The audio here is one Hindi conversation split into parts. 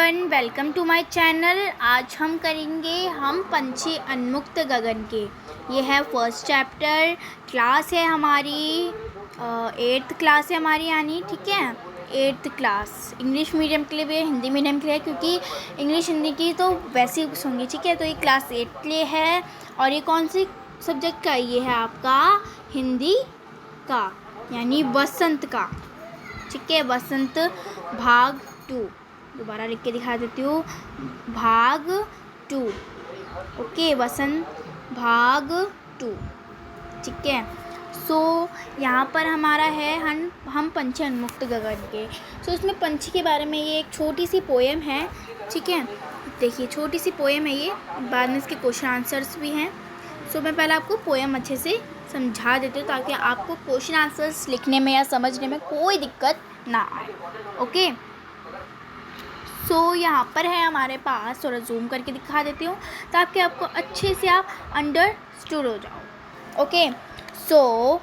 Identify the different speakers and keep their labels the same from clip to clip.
Speaker 1: Everyone, welcome to my channel. आज हम करेंगे हम पंछी उन्मुक्त गगन के। ये है फर्स्ट चैप्टर। क्लास है हमारी 8th क्लास है हमारी, यानी ठीक है 8th क्लास। इंग्लिश मीडियम के लिए भी है, हिंदी मीडियम के लिए, क्योंकि इंग्लिश हिंदी की तो वैसे ही होंगी। ठीक है, तो ये क्लास 8 के लिए है। और ये कौन सी सब्जेक्ट का? ये है आपका हिंदी का, यानी वसंत का। ठीक है, वसंत भाग 2। दोबारा लिख के दिखा देती हूँ, भाग 2। ओके, वसंत भाग 2। ठीक है। सो यहाँ पर हमारा है हम पंछी उन्मुक्त गगन के। सो इसमें पंछी के बारे में ये एक छोटी सी पोएम है। ठीक है, देखिए छोटी सी पोएम है ये, बाद में इसके क्वेश्चन आंसर्स भी हैं। सो मैं पहले आपको पोएम अच्छे से समझा देती हूँ ताकि आपको क्वेश्चन आंसर्स लिखने में या समझने में कोई दिक्कत ना आए। ओके, सो यहाँ पर है हमारे पास, थोड़ा जूम करके दिखा देती हूँ ताकि आपको अच्छे से आप अंडरस्टूड हो जाओ। ओके, सो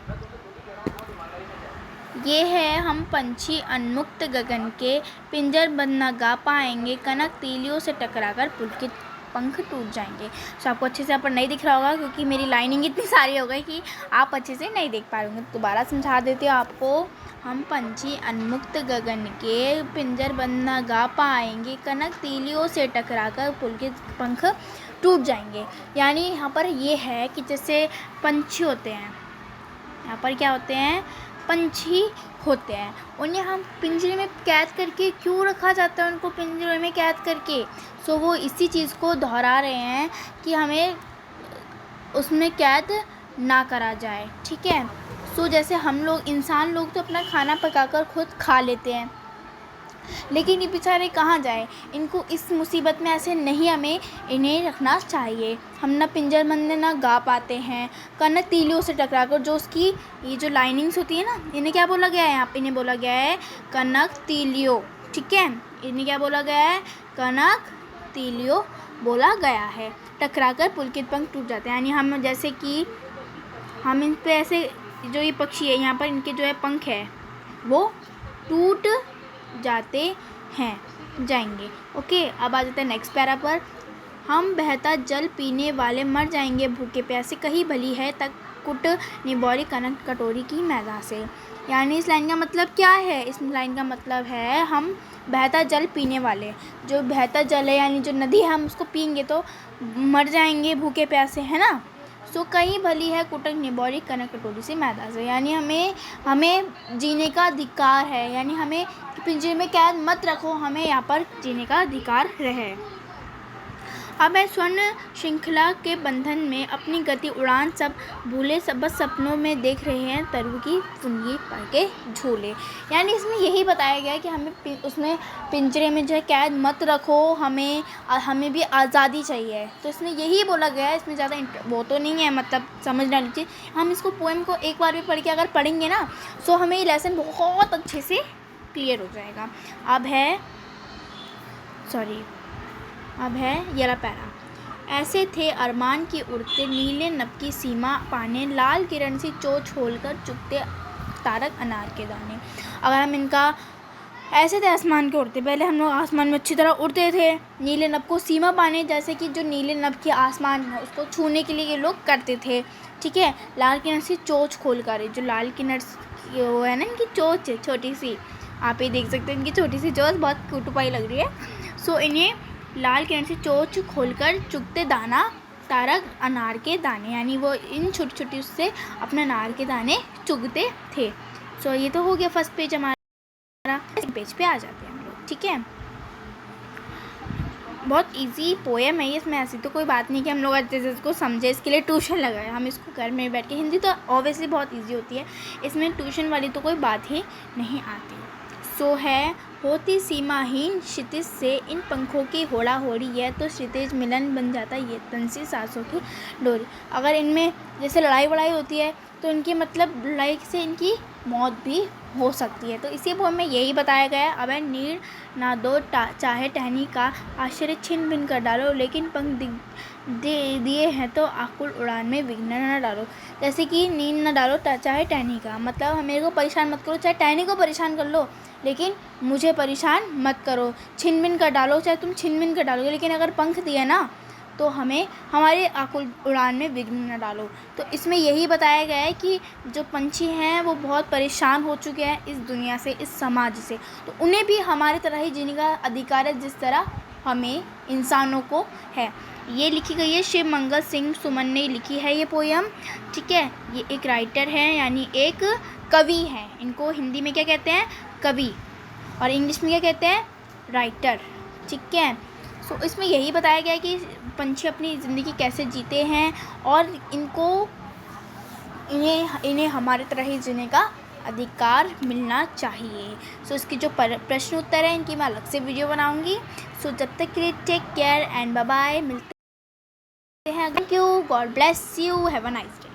Speaker 1: ये है हम पंछी उन्मुक्त गगन के, पिंजर बंद न गा पाएंगे, कनक तीलियों से टकराकर पुलकित पंख टूट जाएंगे। सो आपको अच्छे से यहाँ पर नहीं दिख रहा होगा क्योंकि मेरी लाइनिंग इतनी सारी हो गई कि आप अच्छे से नहीं देख पा रहे होंगे। दोबारा समझा देती हूँ आपको। हम पंछी उन्मुक्त गगन के, पिंजर बंद न गा पाएंगे, कनक तीलियों से टकराकर पुलकित पंख टूट जाएंगे। यानी यहाँ पर ये है कि जैसे पंछी होते हैं, यहाँ पर क्या होते हैं? पंछी होते हैं। उन्हें हम पिंजरे में कैद करके क्यों रखा जाता है? उनको पिंजरे में कैद करके, सो वो इसी चीज़ को दोहरा रहे हैं कि हमें उसमें कैद ना करा जाए। ठीक है, सो जैसे हम लोग इंसान लोग तो अपना खाना पकाकर खुद खा लेते हैं, लेकिन ये बेचारे कहाँ जाए? इनको इस मुसीबत में ऐसे नहीं हमें इन्हें रखना चाहिए। हम ना पिंजर बंद ना गा पाते हैं, कनक तीलियों से टकराकर, जो उसकी ये जो लाइनिंग्स होती है ना, इन्हें क्या बोला गया है? यहाँ पे इन्हें बोला गया है कनक तीलियों। ठीक है, इन्हें क्या बोला गया है? कनक तीलियों बोला गया है। टकराकर पुलकित पंख टूट जाते हैं, यानी हम जैसे कि हम इन पे ऐसे, जो ये पक्षी है यहाँ पर, इनके जो है पंख है वो टूट जाते हैं जाएंगे। ओके, अब आ जाते हैं नेक्स्ट पैरा पर। हम बहता जल पीने वाले मर जाएंगे भूखे प्यासे, कहीं भली है तक कुट निबौरी कनक कटोरी की मैदा से। यानी इस लाइन का मतलब क्या है? इस लाइन का मतलब है हम बहता जल पीने वाले, जो बहता जल है यानी जो नदी है, हम उसको पियेंगे तो मर जाएंगे भूखे प्यासे, है ना। सो कहीं भली है कुटक निबौरी कनक कटोरी से मैदा से, यानी हमें जीने का अधिकार है, यानी हमें पिंजरे में कैद मत रखो, हमें यहाँ पर जीने का अधिकार रहे। अब है स्वर्ण श्रृंखला के बंधन में अपनी गति उड़ान सब भूले, सब बस सपनों में देख रहे हैं तरु की फुनगी पर के झूले। यानी इसमें यही बताया गया है कि हमें उसमें पिंजरे में जो है कैद मत रखो, हमें भी आज़ादी चाहिए। तो इसमें यही बोला गया है, इसमें ज़्यादा वो तो नहीं है, मतलब समझ ना लीजिए। हम इसको पोएम को एक बार भी पढ़ के अगर पढ़ेंगे ना, तो हमें ये लेसन बहुत अच्छे से क्लियर हो जाएगा। अब है येरा पैरा। ऐसे थे अरमान की उड़ते, नीले नभ की सीमा पाने, लाल किरण से चोंच खोलकर चुगते तारक अनार के दाने। अगर हम इनका ऐसे थे आसमान के उड़ते, पहले हम लोग आसमान में अच्छी तरह उड़ते थे, नीले नभ को सीमा पाने, जैसे कि जो नीले नभ की आसमान है उसको छूने के लिए ये लोग करते थे। ठीक है, लाल किरण से चोंच खोलकर, जो लाल किरण वो है ना, इनकी चोंच है छोटी सी, आप ये देख सकते हैं इनकी छोटी सी चोंच बहुत कुटुपाई लग रही है। सो इन्हें लाल किरण से चोंच खोलकर चुगते दाना तारक अनार के दाने, यानी वो इन छोटी छोटी उससे अपने अनार के दाने चुगते थे। सो ये तो हो गया फर्स्ट पेज हमारा। पेज पे आ जाते हैं हम लोग। ठीक है, बहुत इजी पोएम है ये, इसमें ऐसी तो कोई बात नहीं कि हम लोग अच्छे से इसको समझे, इसके लिए ट्यूशन लगाए। हम इसको घर में बैठ के, हिंदी तो ऑब्वियसली बहुत इजी होती है, इसमें ट्यूशन वाली तो कोई बात ही नहीं आती। सो है होती सीमाहीन क्षितिज से इन पंखों की होड़ा होड़ी, यह तो क्षितिज मिलन बन जाता ये तन सी सांसों की डोरी। अगर इनमें जैसे लड़ाई वड़ाई होती है तो इनकी मतलब लाइक से इनकी मौत भी हो सकती है। तो इसी पोएम में यही बताया गया है, अबे नीड़ ना दो चाहे टहनी का, आश्चर्य छिन भिन कर डालो, लेकिन पंख दे दिए हैं तो आकुल उड़ान में विघ्न न डालो। जैसे कि नींद न डालो चाहे टहनी का, मतलब मेरे को परेशान मत करो, चाहे टहनी को परेशान कर लो लेकिन मुझे परेशान मत करो। छिन भिन कर डालो, चाहे तुम छिन भिन कर डालोगे, लेकिन अगर पंख दिए ना तो हमें हमारे आकुल उड़ान में विघ्न न डालो। तो इसमें यही बताया गया है कि जो पंछी हैं वो बहुत परेशान हो चुके हैं इस दुनिया से, इस समाज से, तो उन्हें भी हमारी तरह ही जीने का अधिकार है जिस तरह हमें इंसानों को है। ये लिखी गई है शिव मंगल सिंह सुमन ने लिखी है ये पोयम, ठीक है। ये एक राइटर है यानी एक कवि हैं, इनको हिंदी में क्या कहते हैं, कवि, और इंग्लिश में क्या कहते हैं, राइटर, ठीक है। सो इसमें यही बताया गया है कि पंछी अपनी ज़िंदगी कैसे जीते हैं और इन्हें हमारे तरह ही जीने का अधिकार मिलना चाहिए। सो इसकी जो प्रश्न उत्तर है इनकी मैं अलग से वीडियो बनाऊंगी। सो जब तक के लिए take care and bye bye, मिलते हैं। Thank you, God bless you, have a nice day.